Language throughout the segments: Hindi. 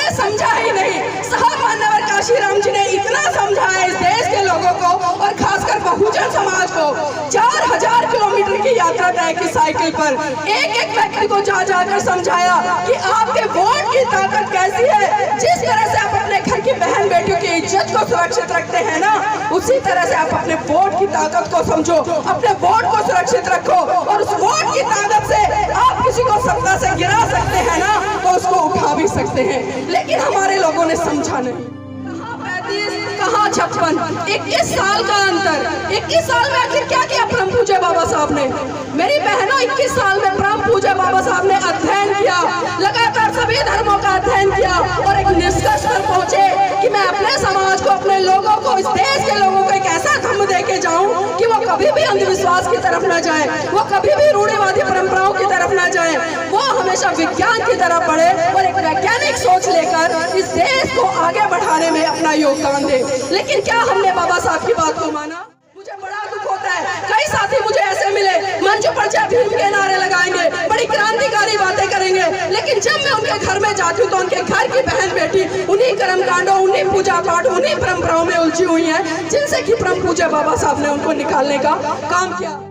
उन्होंने समझा ही नहीं। साहब मान्यवर काशीराम जी ने इतना समझाया इस देश के लोगों को और खासकर बहुजन समाज को। 4000 किलोमीटर की यात्रा तय की साइकिल पर, एक एक व्यक्ति को जा जाकर समझाया कि आपके वोट की ताकत कैसी है। जिस तरह से आप अपने घर की बहन बेटियों की इज्जत को सुरक्षित रखते हैं ना, उसी तरह से आप अपने वोट की ताकत को समझो, अपने वोट को सुरक्षित रखो और उस वोट की ताकत से आप किसी को सत्ता से गिरा सकते हैं ना, तो उसको उठा भी सकते हैं। लेकिन हमारे लोगों ने समझा नहीं। कहाँ 56, 21 साल का अंतर। 21 साल में आखिर क्या किया परम पूज्य बाबा साहब ने? मेरी बहनों, 21 साल में परम पूज्य बाबा साहब ने अध्ययन किया, लगातार सभी धर्मों का अध्ययन किया और एक निष्कर्ष पर पहुंचे कि मैं अपने समाज को, अपने लोगों को, इस देश के लोगों को एक ऐसा धर्म दे के जाऊं कि वो कभी भी अंधविश्वास की तरफ न जाए, वो कभी भी रूढ़िवादी परंपराओं की तरफ न जाए, वो हमेशा विज्ञान की तरफ बढ़े और एक वैज्ञानिक सोच लेकर इस देश को आगे बढ़ाने में अपना योगदान दे। लेकिन क्या हमने बाबा साहब की बात को माना? मुझे बड़ा दुख होता है, कई साथी मुझे ऐसे मिले मंच पर जय भीम के नारे लगाएंगे, बड़ी क्रांतिकारी बातें करेंगे, लेकिन जब मैं उनके घर में जाती हूँ तो उनके घर की बहन बेटी उन्हीं कर्म कांडों, उन्हीं पूजा पाठ, उन्हीं परंपराओं में उलझी हुई हैं जिनसे कि परम पूज्य बाबा साहब ने उनको निकालने का काम किया।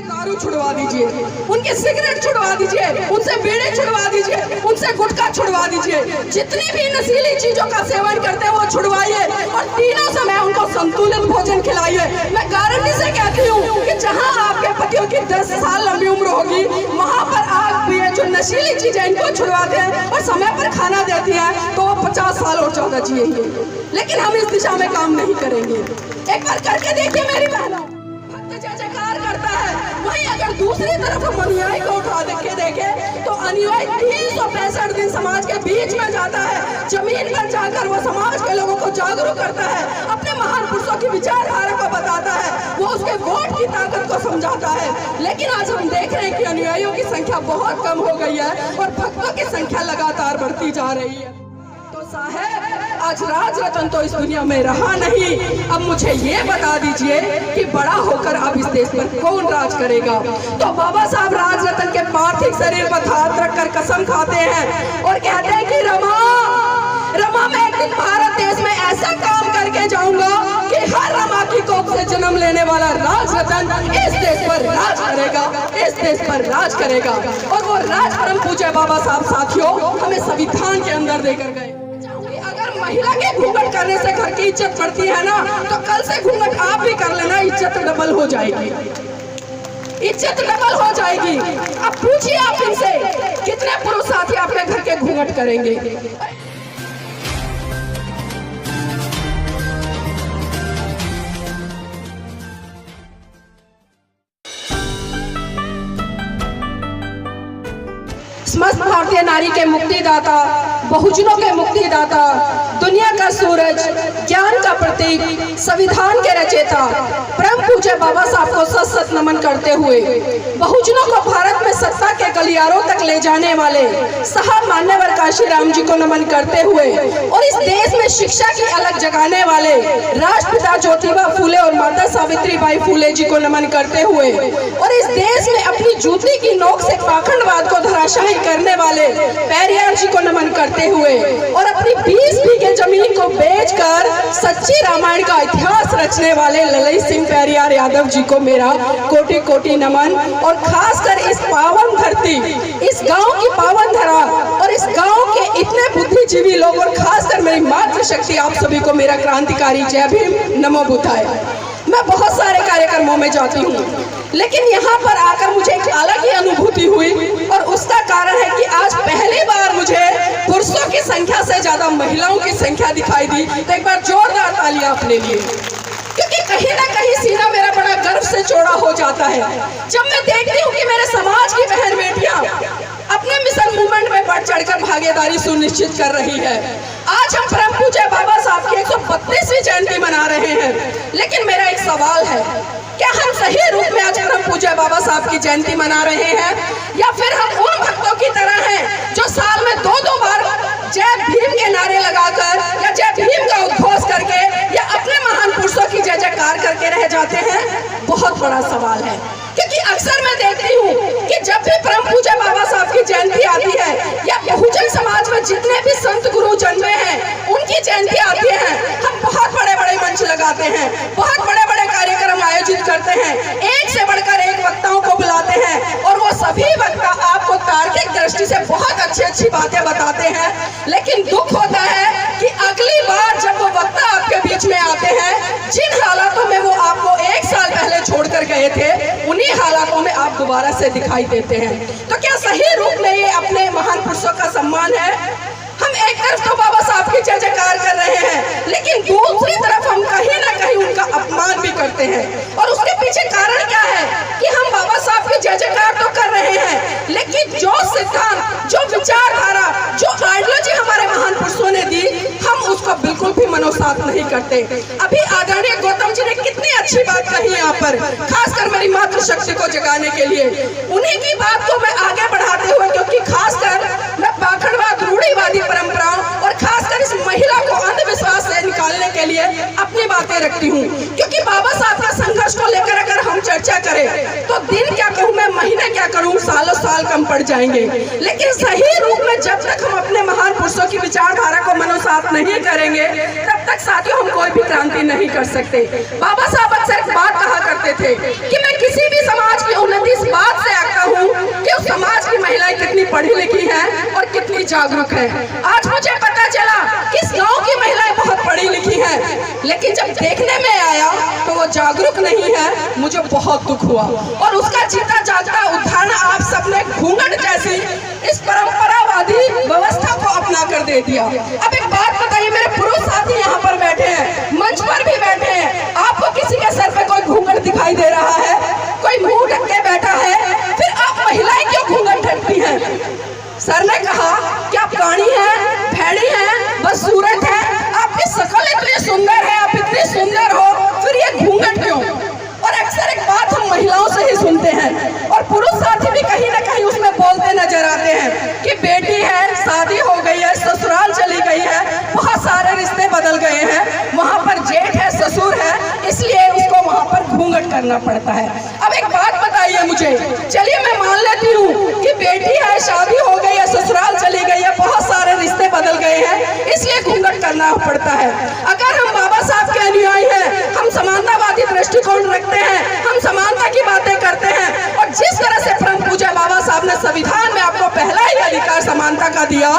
दारू छुड़वा दीजिए, उनके सिगरेट छुड़वा दीजिए, उनसे बीड़ी छुड़वा दीजिए, उनसे गुटखा छुड़वा दीजिए, जितनी भी नशीली चीजों का सेवन करते हैं वो छुड़वाइए और तीनों समय उनको संतुलित भोजन खिलाइए। मैं गारंटी से कहती हूँ कि जहाँ आपके पतियों की 10 साल लंबी उम्र होगी, वहाँ पर आप भी जो नशीली चीजें इनको छुड़वाते हैं और समय पर खाना देती है तो वो 50 साल और ज्यादा जिएंगे। लेकिन हम इस दिशा में काम नहीं करेंगे। एक बार करके देखिए मेरी बहनों, जय जयकार करता है, वहीं अगर दूसरी तरफ हम अनुयायी को उठा के देखें तो अनुयायी 365 दिन समाज के बीच में जाता है, जमीन पर जाकर वो समाज के लोगों को जागरूक करता है, अपने महान पुरुषों की विचारधारा को बताता है, वो उसके वोट की ताकत को समझाता है। लेकिन आज हम देख रहे हैं कि अनुयायियों की संख्या बहुत कम हो गई है और भक्तों की संख्या लगातार बढ़ती जा रही है। तो साहब, आज राज रतन तो इस दुनिया में रहा नहीं, अब मुझे ये बता दीजिए कि बड़ा होकर अब इस देश पर कौन राज करेगा? तो बाबा साहब राज रतन के पार्थिव शरीर पर हाथ रखकर कसम खाते हैं और कहते हैं कि रमा मैं एक दिन भारत देश में ऐसा काम करके जाऊंगा कि हर रमा की कोख से जन्म लेने वाला राज रतन इस देश पर राज करेगा, इस देश पर राज करेगा। और वो राज परम पूज्य बाबा साहब साथियों हमें संविधान के अंदर देकर गए। महिला के घूंघट करने से घर की इज्जत बढ़ती है ना, तो कल से घूंघट आप भी कर लेना, इज्जत डबल हो जाएगी, इज्जत डबल हो जाएगी। अब पूछिए आप इनसे कितने पुरुष साथी आपके घर के घूंघट करेंगे? समस्त भारतीय नारी के मुक्तिदाता, बहुजनों के मुक्तिदाता, दुनिया का सूरज, ज्ञान का प्रतीक, संविधान के रचयिता परम पूज्य बाबा साहब को सत सत नमन करते हुए बहुजनों को भारत में सत्ता के गलियारों तक ले जाने वाले साहब मान्यवर काशीराम जी को नमन करते हुए और इस देश में शिक्षा की अलग जगाने वाले राष्ट्रपिता ज्योतिबा फूले और माता सावित्रीबाई फूले जी को नमन करते हुए और इस देश में अपनी जूती की नोक से पाखंडवाद को धराशायी करने वाले पेरियार जी को नमन करते हुए और अपनी 20 बीघे जमीन को बेचकर सच्ची रामायण का इतिहास रचने वाले ललित सिंह पेरियार यादव जी को मेरा कोटि कोटि नमन। और खासकर इस पावन धरती, इस गांव की पावन धरा और इस गांव के इतने बुद्धिजीवी लोग और खासकर मेरी मातृशक्ति आप सभी को मेरा क्रांतिकारी जय भीम, नमो बुद्धाय। मैं बहुत सारे कार्यक्रमों में जाती हूँ, लेकिन यहाँ पर आकर मुझे एक अलग ही अनुभूति हुई और उसका कारण है कि आज पहली बार मुझे पुरुषों की संख्या से ज्यादा महिलाओं की संख्या दिखाई दी। तो एक बार जोरदार तालियां अपने लिए, क्योंकि कहीं ना कहीं सीना मेरा बड़ा गर्व से चौड़ा हो जाता है जब मैं देखती हूँ कि मेरे समाज की बहन बेटियां अपने मिशन मूवमेंट में बढ़ चढ़कर भागीदारी सुनिश्चित कर रही है। आज हम परम पूज्य बाबा साहब की 132वीं जयंती मना रहे हैं, लेकिन मेरा एक सवाल है, क्या हम सही रूप में आज परम पूज्य बाबा साहब की जयंती मना रहे हैं या फिर हम उन भक्तों की तरह हैं जो साल में 2-2 बार जय भीम के नारे लगाकर या जय भीम का उद्घोष करके या अपने महान पुरुषों की जय जयकार करके रह जाते हैं? बहुत बड़ा सवाल है, क्योंकि अक्सर मैं देखती हूँ कि जब भी परम पूज्य बाबा साहब की जयंती आती है या बहुजन समाज में जितने भी संत गुरु जन्मे हैं उनकी जयंती आती है, हम बहुत बड़े बड़े मंच लगाते हैं, बहुत बड़े बड़े कार्यक्रम आयोजित करते हैं, एक से बढ़कर एक वक्ताओं को बुलाते हैं और वो सभी वक्ता आपको तार्किक दृष्टि से बहुत अच्छी अच्छी बातें बताते हैं। लेकिन दुख होता है कि अगली बार जब वो वक्ता आपके बीच में आते हैं, जिन हालातों में वो आपको एक साल पहले छोड़कर गए थे उन्हीं हालातों में आप दोबारा से दिखाई देते हैं। तो क्या सही रूप में ये अपने महान पुरुषों का सम्मान है? हम एक तरफ तो बाबा साहब की जय जयकार कर रहे हैं, लेकिन दूसरी तरफ हम कहीं ना कहीं उनका अपमान भी करते हैं। और उसके पीछे कारण क्या है कि हम बाबा साहब की जय जयकार तो कर रहे हैं, लेकिन जो सिद्धांत, जो विचारधारा, जो आइडियोलॉजी हमारे महान पुरुषों ने दी, हम उसको बिल्कुल भी मनोसात नहीं करते। अभी आदरणीय गौतम जी ने कितनी अच्छी बात कही यहाँ पर, खासकर मेरी मातृशक्ति को जगाने के लिए। उन्हीं की बात को मैं आगे बढ़ाते हुए, क्योंकि खासकर मैं पाखंडवाद, रूढ़िवादी परंपराओं और खासकर इस महिला को अंधविश्वास से निकालने के लिए अपनी बातें रखती हूँ। क्योंकि बाबा साहब का संघर्ष को लेकर अगर हम चर्चा करें तो दिन क्या कहूँ मैं, महीने क्या करूँ, सालों साल कम पड़ जाएंगे। लेकिन सही रूप में जब तक हम अपने महान पुरुषों की विचारधारा को मनोसात नहीं करेंगे तब तक साथियों हम कोई भी क्रांति नहीं कर सकते। बाबा साहब अक्सर एक बात कहा करते थे कि मैं किसी भी समाज की उन्नति इस बात से आंकता हूँ कि उस समाज की महिलाएं कितनी पढ़ी लिखी हैं और कितनी जागरूक है। आज मुझे पता चला कि इस गांव की महिलाएं बहुत पढ़ी लिखी हैं, लेकिन जब देखने में आया तो वो जागरूक नहीं है। मुझे बहुत दुख हुआ और उसका जीता जागता उदाहरण आप सबने घूंघट जैसी इस परंपरावादी व्यवस्था को अपना कर दे दिया। अब एक बात बताइए, मेरे पुरुष साथी यहाँ पर बैठे हैं, मंच पर भी बैठे हैं, आपको किसी के सर पे कोई घूंघट दिखाई दे रहा है? कोई मुंह ढक के बैठा है? फिर आप महिलाएं क्यों घूंघट ढकती हैं? सर ने कहा कि आप प्राणी हैं, भेड़ी हैं, बस सूरत है, आपकी शक्ल इतनी सुंदर है, आप इतनी सुंदर हो, फिर ये घूंघट क्यों? और अक्सर एक बात हम महिलाओं से ही सुनते हैं और पुरुष साथी भी कहीं ना कहीं उसमें बोलते नजर आते हैं कि बेटी है, शादी हो गई है, ससुराल चली गई है, बहुत सारे रिश्ते बदल गए हैं, वहाँ पर जेठ है, ससुर है, इसलिए उसको वहाँ पर घूंघट करना पड़ता है। अब एक बात बताइए मुझे, चलिए मैं मान लेती हूँ कि बेटी है, शादी हो गई है, ससुराल चली गई है, बहुत सारे रिश्ते बदल गए हैं, इसलिए घूंघट करना पड़ता है। अगर हम बाबा साहब के अनुयायी हैं, हम समानतावादी दृष्टिकोण रखते हैं, हम समानता की बातें करते हैं और जिस तरह से परम पूज्य बाबा साहब ने संविधान में आपको पहला ही अधिकार समानता का दिया,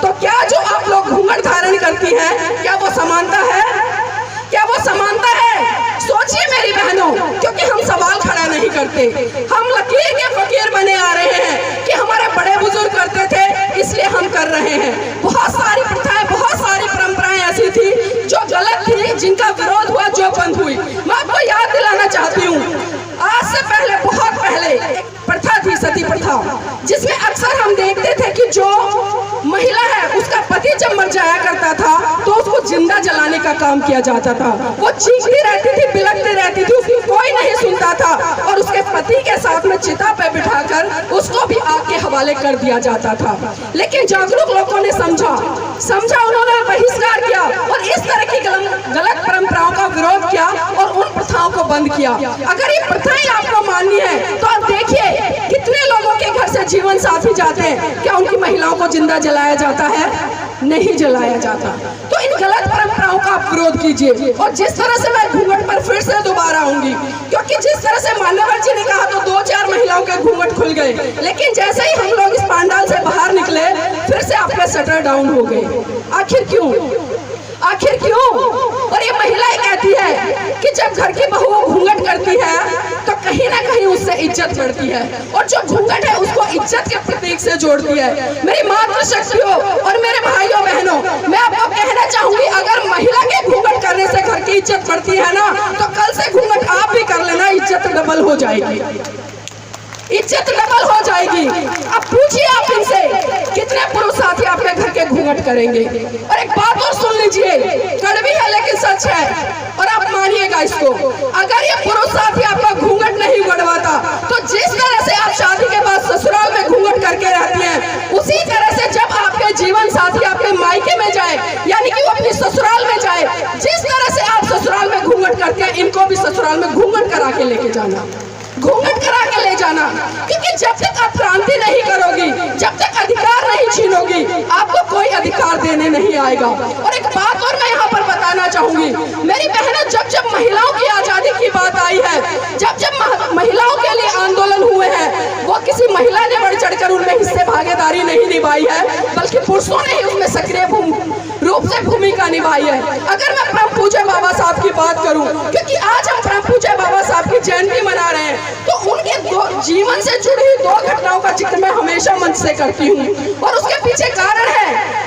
तो क्या जो आप लोग घूंघट धारण करती हैं, क्या वो समानता है? क्या वो समानता है? सोचिए मेरी बहनों, क्योंकि हम सवाल खड़ा नहीं करते, हम लकीर के फकीर बने आ रहे हैं कि हमारे बड़े बुजुर्ग करते थे इसलिए हम कर रहे हैं। बहुत सारी प्रथाएं, बहुत सारी परंपराएं ऐसी थी जो गलत थी, जिनका विरोध हुआ, जो बंद हुई। मैं आपको याद दिलाना चाहती हूँ, आज से पहले, बहुत पहले एक प्रथा थी, सती प्रथा, जिसमें अक्सर हम देखते थे कि जो महिला है उसका पति जब मर जाया करता था तो उसको जिंदा जलाने का काम किया जाता था। वो चीखती रहती थी, बिलखती रहती थी, उसकी कोई नहीं सुनता था और उसके पति के साथ में चिता पे बिठाकर उसको भी आग के हवाले कर दिया जाता था। लेकिन जागरूक लोगों ने समझा, उन्होंने बहिष्कार किया और इस तरह की गलत परंपराओं का विरोध किया और उन प्रथाओं को बंद किया। अगर ये प्रथाएं आपको माननी है तो आप देखिए कितने लोगों के घर से जीवन साथी जाते हैं, क्या उनकी महिलाओं को जिंदा जलाया जाता है? नहीं जलाया जाता। तो इन गलत परंपराओं का आप विरोध कीजिए। और जिस तरह से मैं घूंघट पर फिर से दोबारा आऊंगी, क्योंकि जिस तरह से मान्यवर जी ने कहा तो 2-4 महिलाओं के घूंघट खुल गए, लेकिन जैसे ही हम लोग इस पांडाल से बाहर निकले फिर से आपके शटर डाउन हो गए। आखिर क्यों? आखिर क्यों? और ये महिलाएं कहती है कि जब घर की बहू घूंघट करती है तो कहीं ना कहीं उससे इज्जत बढ़ती है और जो घूंघट है उसको इज्जत के प्रतीक से जोड़ती है। मेरी मातृशक्तियों और मेरे भाइयों बहनों, मैं आपको कहना चाहूंगी, अगर महिला के घूंघट करने से घर की इज्जत बढ़ती है ना, तो कल से घूंघट आप भी कर लेना, इज्जत डबल हो जाएगी, इज्जत डबल हो जाएगी। अब पूछिए आप इनसे, कितने पुरुष साथी आपके घर के घूंघट करेंगे? और एक बात और सुन लीजिए, कड़वी है लेकिन सच है और आप मानिएगा इसको, अगर ये पुरुष साथी आपका घूंघट नहीं उड़वाता तो जिस तरह से आप शादी के बाद ससुराल में घूंघट करके रहती हैं, उसी तरह से जब आपके जीवन साथी आपके मायके में जाए, यानी कि वो अपनी ससुराल में जाए, जिस तरह से आप ससुराल में घूंघट करते हैं, इनको भी ससुराल में घूंघट करा के लेके जाना, घूंघट करा के ले जाना। जाना, क्योंकि जब तक आप क्रांति नहीं करोगी, जब तक अधिकार नहीं छीनोगी, आपको कोई अधिकार देने नहीं आएगा। और एक बात और मैं यहाँ पर बताना चाहूंगी, मेरी बहनों, जब जब महिलाओं की आजादी की बात आई है, जब जब महिलाओं के लिए आंदोलन हुए हैं, वो किसी महिला ने बढ़ चढ़कर उनमें हिस्से भागीदारी नहीं निभाई है, बल्कि पुरुषों ने ही उसमें सक्रिय रूप से भूमिका निभाई है। अगर मैं परम पूज्य बाबा साहब की बात करूं, क्योंकि आज हम परम पूज्य बाबा साहब की जयंती मना रहे हैं, तो उनके जीवन से जुड़ी हुई 2 घटनाओं का जिक्र मैं हमेशा मंच से करती हूँ। और उसके पीछे कारण है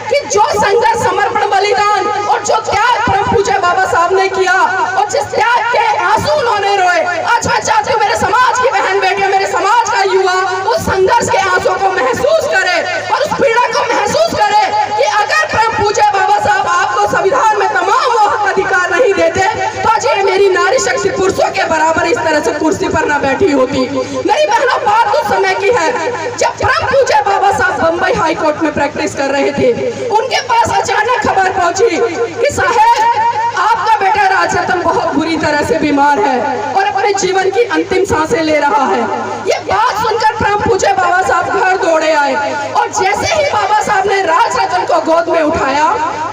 कि जो संघर्ष, समर्पण, बलिदान और जो त्याग परम पूज्य बाबा साहब ने किया, और जिस त्याग के आंसू उन्होंने रोए, आज मैं चाहती हूँ मेरे समाज की बहन बेटियां, मेरे समाज का युवा उस संघर्ष के आंसू को महसूस करे और उस पीड़ा को महसूस करे कि अगर परम पूज्य बाबा साहब आपको संविधान में तमाम वो हक अधिकार नहीं देते, तो आज ये मेरी नारी शक्ति पुरुषों के बराबर इस तरह से कुर्सी पर ना बैठी होती। मेरी बहनों, बात उस समय की है जब परम पूज्य बाबा साहब बम्बई हाई कोर्ट में प्रैक्टिस कर रहे थे। उनके पास अचानक खबर पहुंची कि साहब, आपका बेटा राजरतन बहुत बुरी तरह से बीमार है और अपने जीवन की अंतिम सांसें ले रहा है। ये बात सुनकर परम पूज्य बाबा साहब घर दौड़े आए, और जैसे ही बाबा साहब ने राजरतन को गोद में उठाया,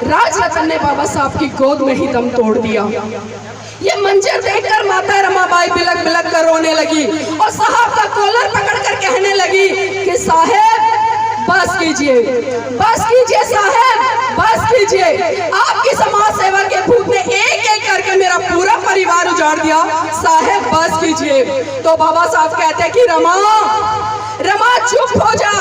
राजरतन ने बाबा साहब की गोद में ही दम तोड़ दिया। ये मंजर देखकर माता रमाबाई बिलक बिलक कर रोने लगी और साहब का कॉलर पकड़कर कहने लगी कि साहब, बस कीजिए, बस कीजिए साहब, बस कीजिए। आपकी समाज सेवा के भूत ने एक एक करके मेरा पूरा परिवार उजाड़ दिया, साहब बस कीजिए। तो बाबा साहब कहते कि रमा, रमा चुप हो जा,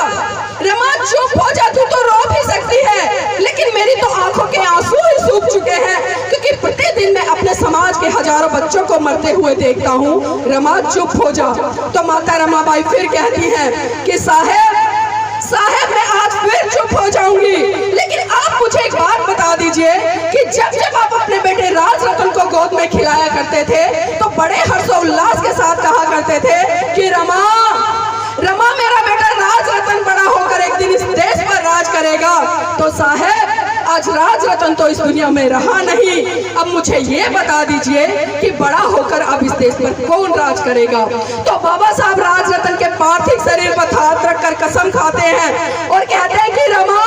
रमा चुप हो जा, तू तो रो भी सकती है, लेकिन मेरी तो आंखों के आंसू ही सूख चुके हैं, क्योंकि प्रतिदिन मैं अपने समाज के हजारों बच्चों को मरते हुए देखता हूँ। रमा चुप हो जा। तो माता रमाबाई फिर कहती हैं कि साहब, साहब मैं आज फिर चुप हो जाऊंगी, लेकिन आप मुझे एक बात बता दीजिए कि जब जब आप अपने बेटे राजरतन को गोद में खिलाया करते थे, तो बड़े हर्षोल्लास के साथ कहा करते थे कि रमा, रमा मेरा बेटा राजरतन बड़ा होकर एक दिन इस देश पर राज करेगा। तो साहब, आज राजरतन तो इस दुनिया में रहा नहीं, अब मुझे ये बता दीजिए कि बड़ा होकर अब इस देश पर कौन राज करेगा। तो बाबा साहब राजरतन के पार्थिव शरीर पर हाथ रखकर कसम खाते हैं और कहते हैं कि रमा,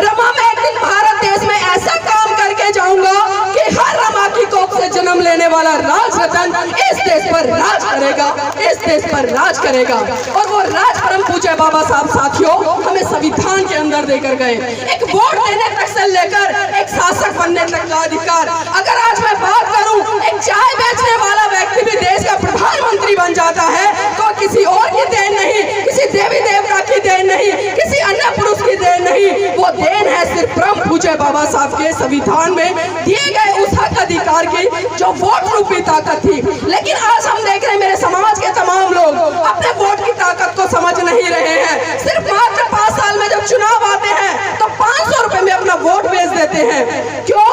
रमा मैं एक दिन भारत देश में ऐसा काम करके जाऊंगा कि हर रमा की कोख से जन्म लेने वाला राजरतन इस देश पर राज करेगा, इस देश पर राज करेगा। और वो राज परम पूज्य बाबा साहब साथियों हमें संविधान के अंदर देकर गए, एक वोट देने तक से लेकर एक शासक बनने तक का अधिकार। अगर आज मैं बात करूं, एक चाय बेचने वाला व्यक्ति भी देश का प्रधानमंत्री बन जाता है, तो किसी और की देन नहीं, किसी देवी देवता की देन नहीं, किसी अन्य पुरुष की देन नहीं, वो देन है सिर्फ परम पूज्य बाबा साहब के संविधान में दिए गए उस हक अधिकार की जो वोट रूपी ताकत थी। लेकिन आज हम देख रहे हैं मेरे समाज के तमाम लोग अपने वोट की ताकत को समझ नहीं रहे हैं। सिर्फ मात्र 5 साल में जब चुनाव आते हैं तो 500 रुपए में अपना वोट बेच देते हैं। क्यों?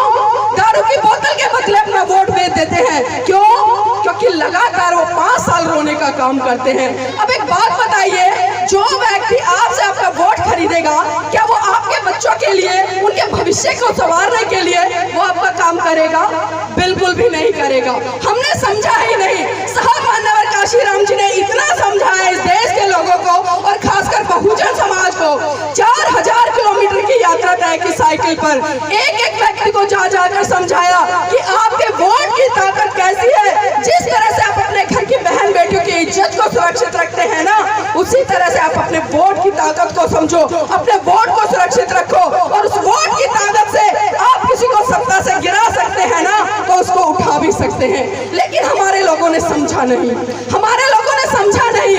दारू की बोतल के बदले अपना वोट बेच देते हैं। क्यों? क्योंकि लगातार वो 5 साल रोने का काम करते हैं। अब एक बात बताइए, जो व्यक्ति आपसे आपका वोट खरीदेगा, क्या वो आपके बच्चों के लिए, उनके भविष्य को संवारने के लिए वो आपका काम करेगा? बिल्कुल भी नहीं करेगा। हमने समझा ही नहीं। साहब मान्यवर काशीराम जी ने इतना समझाया इस देश के लोगों को और खासकर बहुजन समाज को। 4000 किलोमीटर की यात्रा तय की साइकिल पर, एक एक व्यक्ति को जा जाकर समझाया कि आपके वोट की ताकत कैसी है। जिस तरह से आप अपने घर की बहन बेटियों की इज्जत को सुरक्षित रखते हैं ना, उसी तरह से आप अपने वोट की ताकत को समझो, अपने वोट को सुरक्षित रखो, और उस वोट की ताकत से आप किसी को सत्ता से गिरा सकते हैं ना, तो उसको उठा भी सकते हैं। लेकिन हमारे लोगों ने समझा नहीं, हमारे लोगों ने समझा नहीं।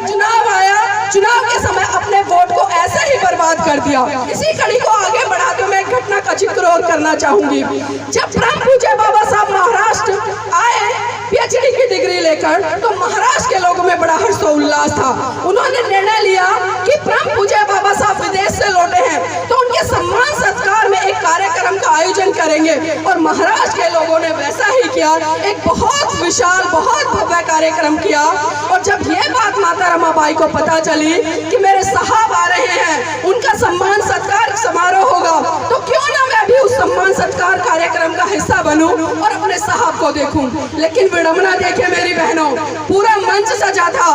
चुनाव आया, चुनाव के समय अपने वोट को ऐसे ही बर्बाद कर दिया। इसी कड़ी को आगे बढ़ाते हुए एक घटना का जिक्र और करना चाहूंगी। जब परम पूज्य बाबा साहब महाराष्ट्र आए पीएचडी की डिग्री लेकर, तो महाराष्ट्र के लोगों में बड़ा हर्षोल्लास था। उन्होंने निर्णय लिया कि परम पूज्य बाबा साहब विदेश से लौटे हैं, तो उनके सम्मान सत्कार में एक कार्यक्रम का आयोजन करेंगे। और महाराष्ट्र के लोगों ने वैसा ही किया, एक बहुत विशाल, बहुत भव्य कार्यक्रम किया। और जब ये बात माता रमाबाई को पता चली कि मेरे साहब आ रहे हैं, उनका सम्मान सत्कार समारोह होगा, तो क्यों ना मैं भी उस सम्मान सत्कार कार्यक्रम का हिस्सा बनूं और अपने साहब को देखूं। लेकिन विडंबना देखिए मेरी बहनों, पूरा मंच सजा था,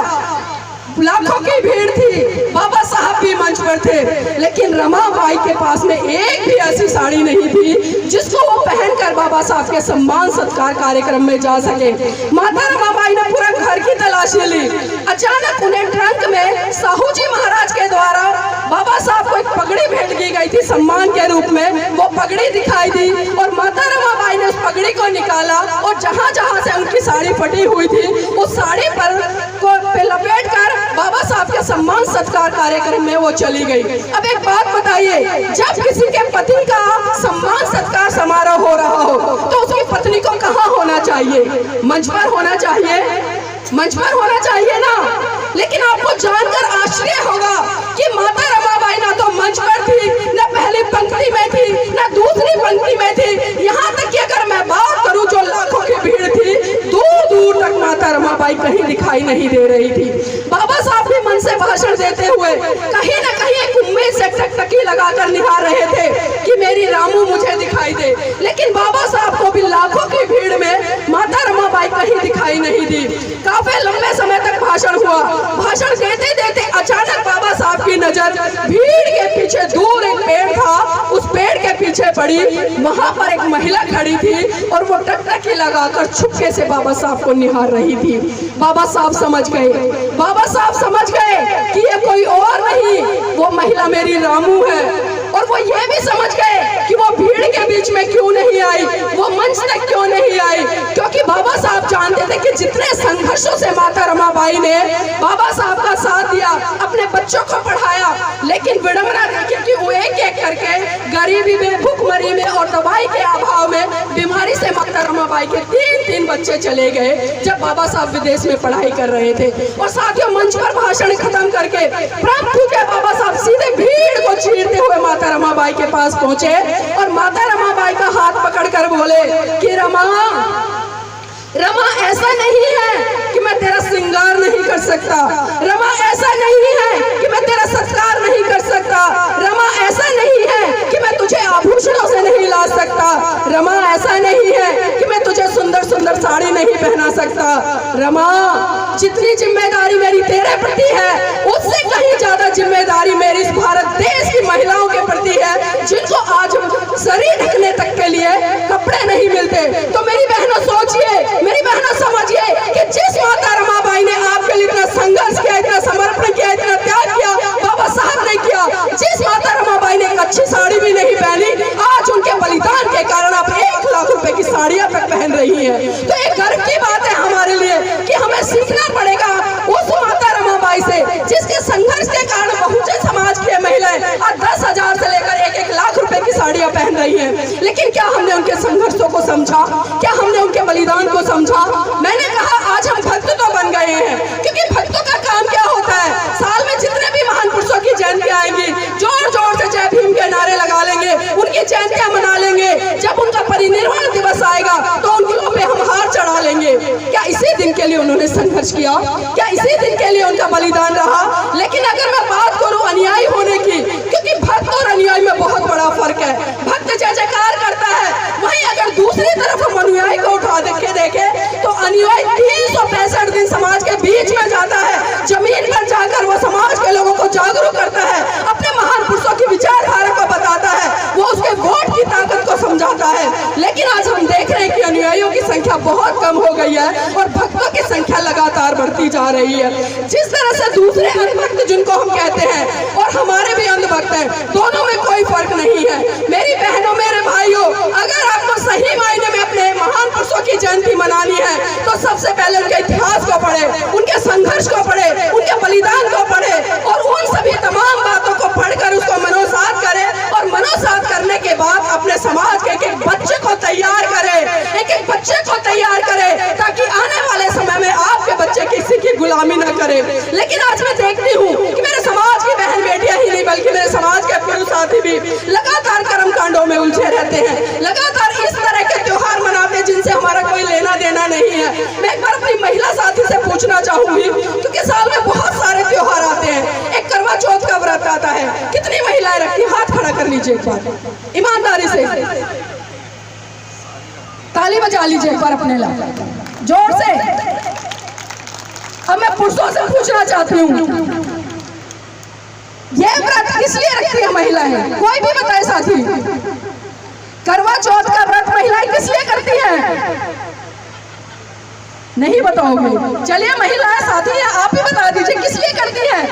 लाखों की भीड़ थी, बाबा साहब भी मंच पर थे, लेकिन रमाबाई के पास में एक भी ऐसी साड़ी नहीं थी जिसको वो पहनकर बाबा साहब के सम्मान सत्कार कार्यक्रम में जा सके। माता रमाबाई ने पूरा घर की तलाशी ली। अचानक उन्हें ट्रंक में साहू जी महाराज के द्वारा बाबा साहब को एक पगड़ी भेंट की गई थी सम्मान के रूप में। वो पगड़ी दिखाई दी और माता रमाबाई ने उस पगड़ी को निकाला और जहां जहां से उनकी साड़ी फटी हुई थी उस साड़ी पर लपेट कर बाबा साहब के सम्मान सत्कार कार्यक्रम में वो चली गई। अब एक बात बताइए, जब किसी के पति का सम्मान सत्कार समारोह हो रहा हो तो उसकी पत्नी को कहाँ होना चाहिए? मंच पर होना चाहिए, मंच पर होना चाहिए ना। लेकिन आपको जानकर आश्चर्य होगा कि माता रमाबाई ना तो मंच पर थी, ना पहली पंक्ति में थी, ना दूसरी पंक्ति में थी। यहाँ तक कि अगर मैं बात करूं जो लाखों की भीड़ थी, दूर दूर तक माता रमाबाई कहीं दिखाई नहीं दे रही थी। बाबा साहब भी मन से भाषण देते हुए कहीं ना कहीं एक उम्मीद से टकटकी लगाकर निहार रहे थे कि मेरी रामू मुझे दिखाई दे, लेकिन बाबा साहब को भी लाखों की भीड़ में माता रमाबाई कहीं दिखाई नहीं दी। काफी लंबे समय तक भाषण हुआ। भाषण देते देते अचानक बाबा साहब की नजर भीड़ के पीछे दूर एक पेड़ था, उस पेड़ के पीछे पड़ी। वहां पर एक महिला खड़ी थी और वो टकटकी लगाकर छुपके से बाबा साहब को निहार रही थी। बाबा साहब समझ गए, बाबा साहब समझ गए कि ये कोई और नहीं, वो महिला मेरी रामू है। और वो ये भी समझ गए कि वो भीड़ के बीच में क्यों नहीं आई, वो मंच तक क्यों नहीं आई, क्योंकि बाबा साहब जानते थे कि जितने संघर्षों से माता रमाबाई ने बाबा साहब का साथ दिया, अपने बच्चों को पढ़ाया, लेकिन विडंबना देखिए कि वो एक एक करके गरीबी में, भूखमरी में और दवाई के अभाव में बीमारी से माता रमाबाई के 3-3 बच्चे चले गए जब बाबा साहब विदेश में पढ़ाई कर रहे थे। और साथियों, मंच पर भाषण खत्म करके प्रभु के बाबा साहब सीधे भीड़ को चीरते हुए माता रमाबाई के पास पहुंचे और माता रमाबाई का हाथ पकड़कर बोले कि रमा, ऐसा नहीं है कि मैं तेरा श्रृंगार नहीं कर सकता। रमा, ऐसा नहीं है कि मैं तेरा सत्कार नहीं कर सकता। रमा, ऐसा नहीं है कि मैं तुझे आभूषणों से नहीं ला सकता। रमा, ऐसा नहीं है कि मैं तुझे सुंदर सुंदर साड़ी नहीं पहना सकता। रमा, जितनी जिम्मेदारी मेरी तेरे प्रति है उससे कहीं ज्यादा जिम्मेदारी मेरी इस भारत देश की महिलाओं के प्रति है, जिनको आज शरीर ढकने तक के लिए कपड़े नहीं मिलते। तो मेरी बहनों सोचिए, मेरी बहनों समझिए कि जिस माता रमाबाई ने आपके लिए इतना संघर्ष किया, इतना समर्पण किया, इतना त्याग किया, बाबा साहब ने किया। जिस माता रमाबाई ने एक अच्छी साड़ी भी नहीं पहनी, आज उनके बलिदान के कारण आप 1 लाख रुपए की साड़ियां तक पहन रही हैं। तो एक गर्व की बात है हमारे लिए कि हमें सीखना पड़ेगा उस माता रमाबाई से जिसके संघर्ष के कारण बहुजन समाज की महिलाएं आज 10,000 से लेकर 1-1 लाख रुपए की साड़ियां पहन रही हैं। लेकिन क्या हमने उनके संघर्षों को समझा? क्या हमने उनके बलिदान को समझा? मैंने कहा आज हम भक्त तो बन गए हैं, क्योंकि भक्तों का काम क्या होता है, साल में जितने भी महान पुरुषों की जयंती आएंगी जोर जोर से जय भीम के नारे लगा लेंगे, उनकी जयंतियां मना लेंगे। जब उनका परिनिर्वाण दिवस आएगा तो उनके पे हम हार चढ़ा लेंगे। क्या इसी दिन के लिए उन्होंने संघर्ष किया? क्या इसी दिन के लिए उनका बलिदान रहा? लेकिन अगर मैं बात करूं अनुयायी होने की, क्योंकि भक्त और अनुयायी में बहुत बड़ा फर्क है। भक्त जय जयकार करता है, वहीं अगर दूसरी तरफ हम अनुयायी को उठा के देखें तो अनुयायी 365 दिन समाज के बीच में जाता है, जमीन पर जाकर वो समाज के लोगों को जागरूक करता है, अपने महान पुरुषों की विचारधारा को बताता है, वो उसके वोट की ताकत को समझाता है। लेकिन आज हम देख रहे हैं कि अनुयायियों की संख्या बहुत कम हो गई है और भक्तों की संख्या लगातार बढ़ती जा रही है। जिस तरह से दूसरे अंधभक्त जिनको हम कहते हैं और हमारे भी अंधभक्त हैं, दोनों में कोई फर्क नहीं है। मेरी बहनों, मेरे भाइयों, अगर आपको सही मायने में अपने महान पुरुषों की जयंती मनानी है तो सबसे पहले उनके इतिहास को पढ़े, उनके संघर्ष को पढ़े, उनके बलिदान को पढ़े और उन सभी तमाम बातों को पढ़कर उसको मनोसात करे और मनोसात करने के बाद अपने समाज के एक बच्चे को तैयार करे, एक बच्चे को तैयार करे ताकि आने वाले समय में आपके बच्चे किसी की गुलामी न करे। लेकिन आज मैं देखती हूँ कि मेरे समाज की बहन बेटियां ही नहीं बल्कि मेरे समाज के पुरुष साथी भी लगातार कर्म कांडों में उलझे रहते हैं, लगातार इस तरह के त्योहार मनाते हैं जिनसे हमारा कोई लेना देना नहीं है। मैं एक बार अपनी महिला साथी से पूछना चाहूंगी, क्योंकि साल में बहुत सारे त्योहार आते हैं, एक करवा चौथ का व्रत आता है, कितनी महिलाएं रखती? हाथ खड़ा कर लीजिए एक बार, ईमानदारी से ताली बजा लीजिए एक बार अपने लिए जोर से। अब मैं पुरुषों से पूछना चाहती हूँ, ये व्रत किस लिए रखती है महिलाएं? कोई भी बताए साथी। करवा चौथ का व्रत महिलाएं किस लिए करती हैं? नहीं बताओगे? चलिए महिलाएं साथी हैं, आप ही बता दीजिए किस लिए करती हैं?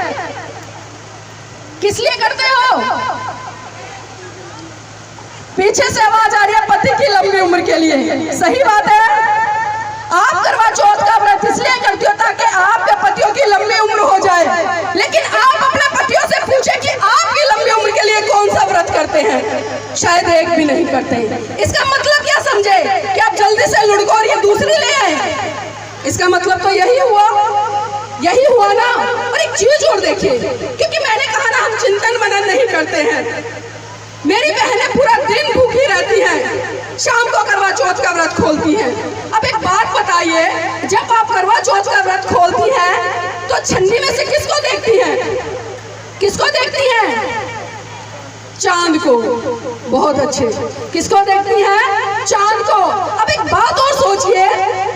किस लिए करते हो? पीछे से आवाज आ रही है, पति की लंबी उम्र के लिए। सही बात है। आप करवा चौथ का व्रत इसलिए करती हो ताकि आपके पतियों की लंबी उम्र हो जाए, लेकिन आप अपने पतियों से पूछे कि आपकी लंबी उम्र के लिए कौन सा व्रत करते हैं? शायद एक भी नहीं करते। इसका मतलब क्या समझे कि आप जल्दी से लुढ़को और ये दूसरी ले आए? इसका मतलब तो यही हुआ ना। और एक चीज और देखिए, क्योंकि मैंने कहा ना हम चिंतन मनन नहीं करते हैं। मेरी बहनें पूरा दिन भूखी रहती हैं, शाम को करवा चौथ का व्रत खोलती हैं। अब एक बात बताइए, जब आप करवा चौथ का व्रत खोलती हैं तो छन्नी में से किसको देखती हैं? किसको देखती हैं? चांद को। बहुत अच्छे। किसको देखती हैं? चांद को। अब एक बात और सोचिए,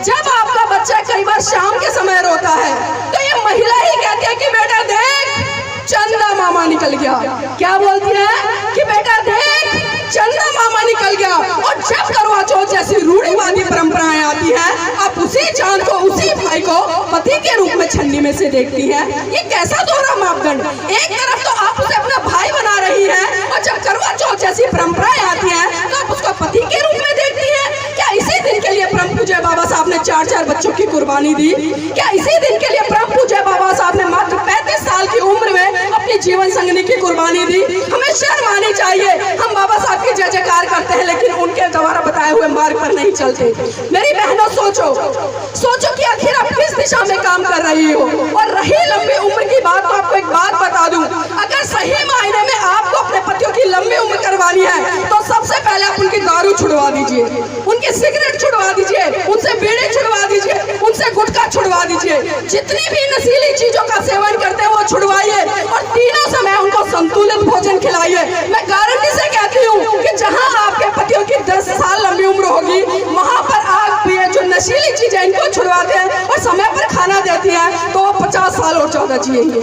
जब आपका बच्चा कई बार शाम के समय रोता है तो ये महिला ही कहती है कि बेटा देख चंदा मामा निकल गया। क्या बोलती है? कि बेटा देख चंदा मामा निकल गया। और जब करवा चौथ जैसी रूढ़िवादी परंपराएं आती हैं, आप उसी चांद को, उसी भाई को पति के रूप में छन्नी में से देखती हैं। ये कैसा दोहरा मापदंड? एक तरफ तो आप उसे अपना भाई बना रही हैं और जब करवा चौथ जैसी परंपराएं आती हैं तो आप उसको पति के रूप में देखती हैं। क्या इसी दिन के लिए परम पूज्य बाबा साहब ने 4-4 बच्चों की कुर्बानी दी? क्या इसी दिन के लिए परम पूज्य बाबा साहब ने मात्र 35 साल की उम्र में अपनी जीवन संगनी की कुर्बानी दी? हमें शर्म आनी चाहिए। हम बाबा साहब की जय जयकार करते हैं लेकिन उनके द्वारा बताए हुए मार्ग पर नहीं चलते। मेरी बहनों सोचो कि आखिर आप किस दिशा में काम कर रही हो। और रही लंबी उम्र की बात, तो आपको एक बात बता दूं, अगर सही मायने में आपको अपने पतियों की लंबी उम्र करवानी है तो सबसे पहले आप उनकी दारू छुड़वा दीजिए, उनकी सिगरेट छुड़वा दीजिए, उनसे बीड़ी छुड़वा दीजिए, उनसे गुटखा छुड़वा दीजिए। जितनी भी नशीली चीजों का सेवन करते हैं वो छुड़वाइए और तीनों समय उनको संतुलित भोजन खिलाइए। मैं गारंटी से कहती हूँ कि जहाँ आपके पतियों की 10 साल लंबी उम्र होगी, वहाँ पर आप जो नशीली चीजें इनको छुड़वाते हैं और समय पर खाना देती हैं तो वो 50 साल और 14 जिएंगे।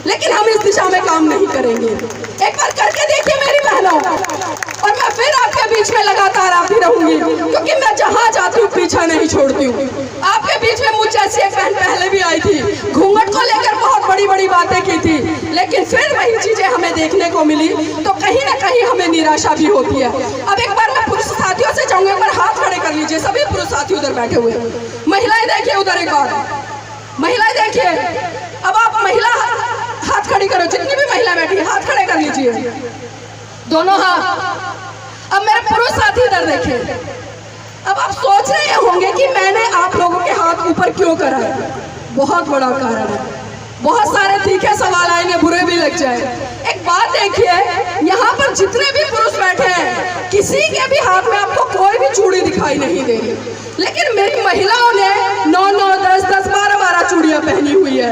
लेकिन हम इस दिशा में काम नहीं करेंगे। एक बार करके देखिए मेरी बहनों, और मैं फिर आपके बीच में लगातार आती रहूंगी, क्योंकि मैं जहाँ जाती हूँ पीछा नहीं छोड़ती हूँ। आपके बीच में मुझ जैसी एक बहन पहले भी आई थी, घूंघट को लेकर बहुत बड़ी बड़ी बातें की थी, लेकिन फिर वही चीजें हमें देखने को मिली तो कहीं ना कहीं हमें निराशा भी होती है। अब एक बार मैं पुरुष साथियों से चाहूंगा, एक बार हाथ खड़े कर लीजिए सभी पुरुष साथी उधर बैठे हुए। महिलाएं देखिए उधर, एक बार महिलाएं देखिए। अब आप महिला हाथ खड़ी करो, जितनी भी महिला बैठी है हाथ खड़े कर लीजिए, दोनों हाथ। अब मेरे पुरुष साथी इधर देखिए। अब आप सोच रहे होंगे कि मैंने आप लोगों के हाथ ऊपर क्यों करा है। बहुत बड़ा कारण है। बहुत सारे तीखे सवाल आएंगे, बुरे भी लग जाए। एक बात देखिए, यहाँ पर जितने भी पुरुष बैठे हैं किसी के भी हाथ में आपको कोई भी चूड़ी दिखाई नहीं दे रही, लेकिन मेरी महिलाओं ने 9-9, 10-10, 12-12 चूड़ियां पहनी हुई है।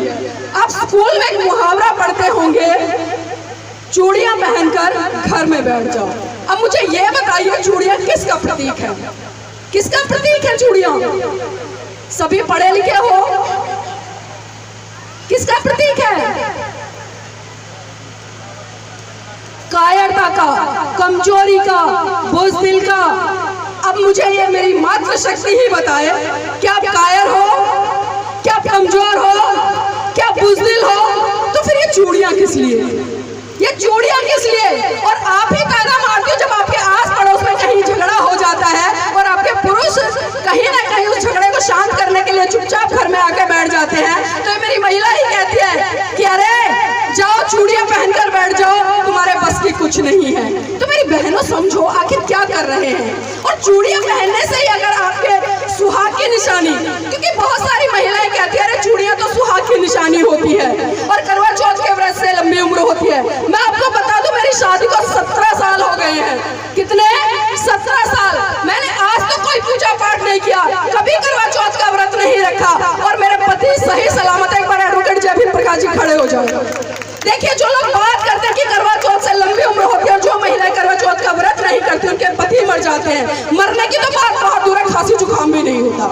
आप स्कूल में एक मुहावरा पढ़ते होंगे, चूड़ियां पहनकर घर में बैठ जाओ। अब मुझे ये बताइए, चूड़ियां किसका प्रतीक है? किसका प्रतीक है चूड़ियां? सभी पढ़े लिखे हो, किसका प्रतीक है? कायरता का, कमजोरी का, बुज़दिल का। अब मुझे ये मेरी मात्र शक्ति ही बताए, क्या आप कायर हो, क्या आप कमजोर हो, क्या आप बुज़दिल हो? तो फिर ये चूड़ियां किस लिए? ये चूड़ियां किस लिए? और आप ही ताना मारते हो जब आपके आस पड़ोस में कहीं झगड़ा हो जाता है और आपके पुरुष कहीं ना कहीं उस झगड़े को शांत करने के लिए चुपचाप घर में आके बैठ जाते हैं, तो मेरी महिला ही कहती है कि अरे जाओ चूड़ियां पहनकर बैठ जाओ, तुम्हारे बस की कुछ नहीं है। तो मेरी बहनों समझो आखिर क्या कर रहे हैं। और चूड़ियां पहनने से ही अगर आपके सुहाग की निशानी, क्योंकि बहुत सारी महिलाएं कहती है अरे चूड़ियां तो सुहाग की निशानी होती है और करवा चौथ के व्रत से लंबी उम्र होती है। मैं आपको बता दूं, मेरी शादी को 17 साल हो गए हैं। कितने? 17 साल। मैंने आज तो कोई पूजा पाठ नहीं किया, कभी करवा चौथ का व्रत नहीं रखा, और मेरे पति सही सलामत। एक बार एडवोकेट जयवीर प्रकाश जी खड़े हो जाओ। देखिए, जो लोग बात करते हैं कि करवा चौथ से लंबी उम्र होती है और जो महिलाएं करवा चौथ का व्रत नहीं करती उनके पति मर जाते हैं, मरने की तो बात बहुत दूर है, खांसी जुकाम भी नहीं होता।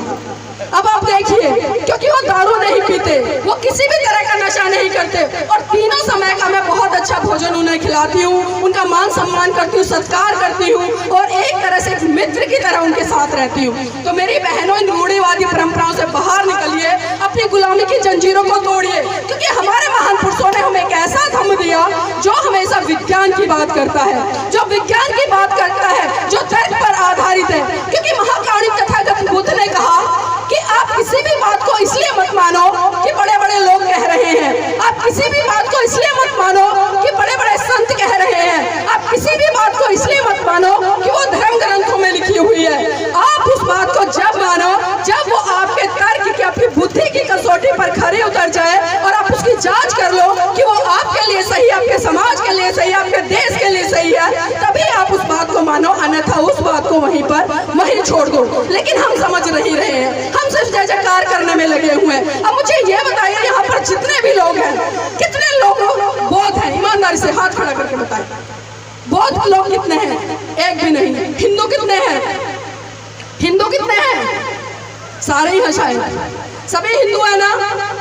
अब आप देखिए, क्योंकि वो दारू नहीं पीते, वो किसी भी तरह का नशा नहीं करते और तीनों समय का मैं बहुत अच्छा भोजन उन्हें खिलाती हूँ, उनका मान सम्मान करती हूँ, सत्कार करती हूँ और एक तरह से एक मित्र की तरह उनके साथ रहती हूँ। तो मेरी बहनों, इन रूढ़िवादी परंपराओं से बाहर निकलिए, अपनी गुलामी की जंजीरों को तोड़िए, क्योंकि हमारे महान पुरुषों ने हमें एक ऐसा धम्म दिया जो हमेशा विज्ञान की बात करता है, जो विज्ञान की बात करता है, जो तर्क पर आधारित है। क्योंकि महाकारुणिक तथागत बुद्ध ने कहा कि आप किसी भी बात को इसलिए मत मानो कि बड़े बड़े लोग कह रहे हैं, आप किसी भी बात को इसलिए मत मानो कि बड़े बड़े संत कह रहे हैं, आप किसी भी बात को इसलिए मत मानो कि वो धर्म ग्रंथों में लिखी हुई है। आप उस बात को जब मानो जब वो आपके तर्क की, आपकी बुद्धि की कसौटी पर खरे उतर जाए और आप उसकी जांच कर लो कि वो आपके लिए सही, आपके समाज के लिए सही, आपके देश के लिए सही है, तभी आप उस बात को मानो, अन्यथा उस बात को वहीं छोड़ दो। लेकिन हम समझ नहीं रहे हैं, हम सिर्फ जय जयकार करने में लगे हुए हैं। अब मुझे ये बताइए, यहाँ पर जितने भी लोग हैं, कितने लोग बौद्ध हैं? ईमानदारी से हाथ खड़ा करके बताइए, बौद्ध लोग कितने हैं? एक भी नहीं। हिंदू कितने हैं? हिंदू कितने हैं? सारे ही हैं शायद, सभी हिंदू है ना।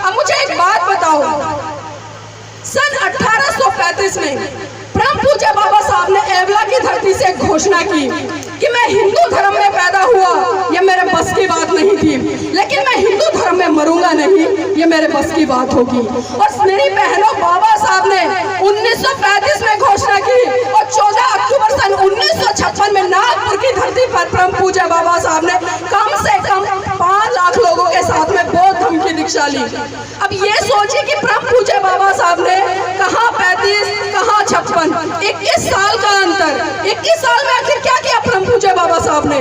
अब मुझे एक बात बताओ, सन 1835 में परम पूज्य बाबा साहब ने एवला की धरती से घोषणा की कि मैं हिंदू धर्म में पैदा हुआ, ये मेरे बस की बात नहीं थी, लेकिन मैं हिंदू धर्म में मरूंगा नहीं, ये मेरे बस की बात होगी। और मेरी बहनों, बाबा साहब ने 1935 में घोषणा की और 14 अक्टूबर सन 1956 में नागपुर की धरती पर परम पूज्य बाबा साहब ने कम से कम 5 लाख लोगों के साथ में बौद्ध धर्म की दीक्षा ली। अब ये सोचिए कि परम पूज्य बाबा साहब ने कहाँ 35, कहाँ 56, 21 साल का अंतर। 21 साल में आखिर क्या किया परम पूज्य बाबा साहब ने?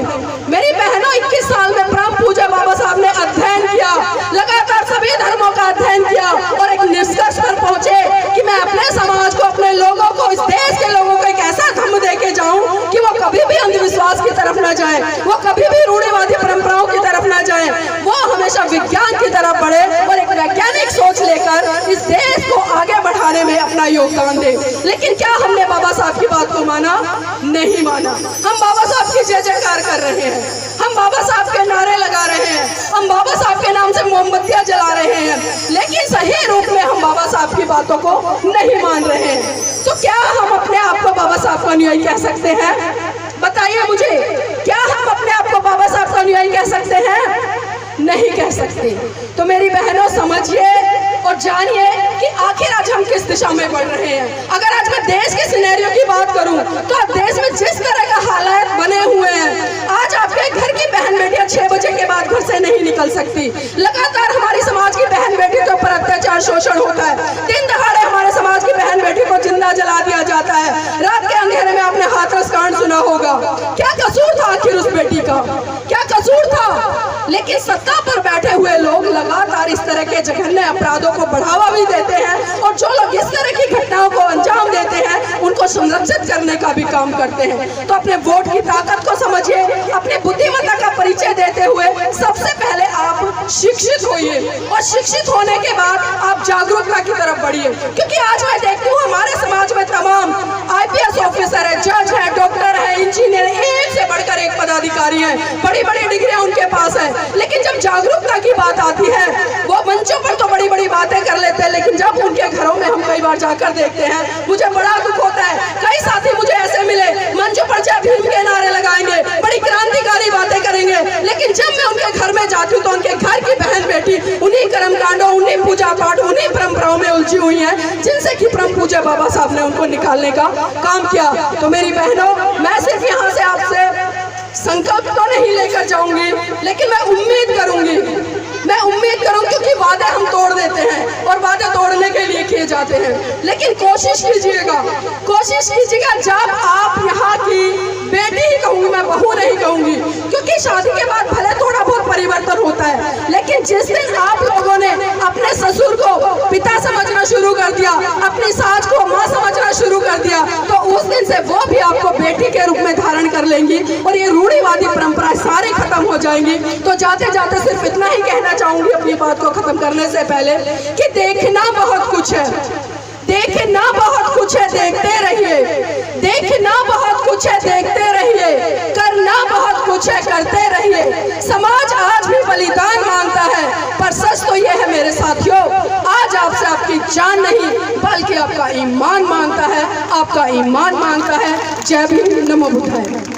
मेरी बहनों, 21 साल में परम पूज्य बाबा साहब ने अध्ययन किया, लगातार सभी धर्मों का अध्ययन किया और एक निष्कर्ष पर पहुंचे कि मैं अपने समाज को, अपने लोगों को, इस देश के लोगों को एक ऐसा धर्म दे के जाऊं कि वो कभी भी अंधविश्वास की तरफ न जाए, वो कभी भी रूढ़िवादी परंपराओं की तरफ न जाए, वो हमेशा विज्ञान की तरफ बढ़े और एक वैज्ञानिक सोच लेकर इस देश को आगे बढ़ाने में अपना योगदान दे। लेकिन क्या हमने बाबा साहब की बात को माना? नहीं माना। हम बाबा साहब की जय जयकार कर रहे हैं, हम बाबा साहब के नारे लगा रहे हैं, हम बाबा साहब के नाम से मोमबत्तियां जला रहे हैं, लेकिन सही रूप में हम बाबा साहब की बातों को नहीं मान रहे हैं। तो क्या हम अपने आप को बाबा साहब का अनुयायी कह सकते हैं? बताइए मुझे, क्या हम अपने आप को बाबा साहब का अनुयायी कह सकते हैं? नहीं कह सकते। तो मेरी बहनों, समझिए और जानिए कि आखिर आज हम किस दिशा में बढ़ रहे हैं। अगर आज मैं देश के सिनेरियो की बात करूं तो आज देश में जिस तरह का हालात बने हुए हैं, आज आपके घर की बहन बेटियां 6 बजे के बाद घर से नहीं निकल सकती। लगातार हमारी समाज की बहन बेटी के ऊपर अत्याचार, शोषण होता है। दिन दहाड़े हमारे समाज की बहन बेटी को जिंदा जला दिया जाता है। रात के अंधेरे में आपने हाथरस कांड सुना होगा। क्या कसूर था आखिर उस बेटी का? क्या कसूर था? लेकिन सत्ता पर बैठे हुए लोग लगातार इस तरह के जघन्य अपराधों को बढ़ावा भी देते हैं और जो लोग इस तरह की घटनाओं को अंजाम देते हैं उनको संरक्षित करने का भी काम करते हैं। तो अपने वोट की ताकत को समझिए, अपनी बुद्धिमत्ता का परिचय देते हुए सबसे पहले आप शिक्षित होइए और शिक्षित होने के बाद आप जागरूकता की तरफ बढ़िए। क्योंकि आज मैं देखती हूँ हमारे समाज में तमाम IPS ऑफिसर है, जज है, डॉक्टर है, इंजीनियर, एक से बढ़कर एक पदाधिकारी है, बड़ी बड़ी डिग्रियां उनके पास है, लेकिन जब जागरूकता की बात आती है वो मंचों पर तो बड़ी बड़ी बातें कर लेते हैं, लेकिन जब उनके घरों में हम कई बार जाकर देखते हैं मुझे बड़ा दुख होता है। कई साथी मुझे ऐसे मिले, मंचों पर जब भीम के नारे लगाएंगे, बड़ी क्रांतिकारी बातें करेंगे, लेकिन जब मैं उनके घर में जाती हूँ तो उनके घर की बहन बेटी उन्हीं कर्मकांडों, उन्हीं पूजा पाठ, उन्हीं परंपराओं में उलझी हुई है जिनसे कि परम पूज्य बाबा साहब ने उनको निकालने का काम किया। तो मेरी बहनों, मैं सिर्फ यहाँ से आपसे संकल्प तो नहीं लेकर जाऊंगी, लेकिन मैं उम्मीद करूंगी, क्योंकि वादे हम तोड़ देते हैं और वादे तोड़ने के लिए किए जाते हैं। लेकिन कोशिश कीजिएगा जब आप यहाँ की बेटी ही कहूंगी, मैं बहू नहीं कहूंगी, क्योंकि शादी के बाद भले थोड़ा बहुत परिवर्तन होता है, लेकिन जिस दिन आप लोगों ने अपने ससुर को पिता समझना शुरू कर दिया, अपनी सास को माँ समझना शुरू कर दिया, तो उस दिन से वो भी आपको बेटी के रूप में धारण कर लेंगी और ये रूढ़िवादी परंपराएं सारी खत्म हो जाएंगी। तो जाते जाते सिर्फ इतना ही कहना चाहूंगी अपनी बात को खत्म करने से पहले कि देखना बहुत कुछ है, देखना बहुत कुछ है, देखते रहिए, देखना बहुत कुछ है, देखते रहिए, करना बहुत कुछ है, करते रहिए। समाज आज भी बलिदान मांगता है, पर सच तो यह है मेरे ईमान मांगता है, आपका ईमान मांगता है। जय भीम, नमो बुद्धाय।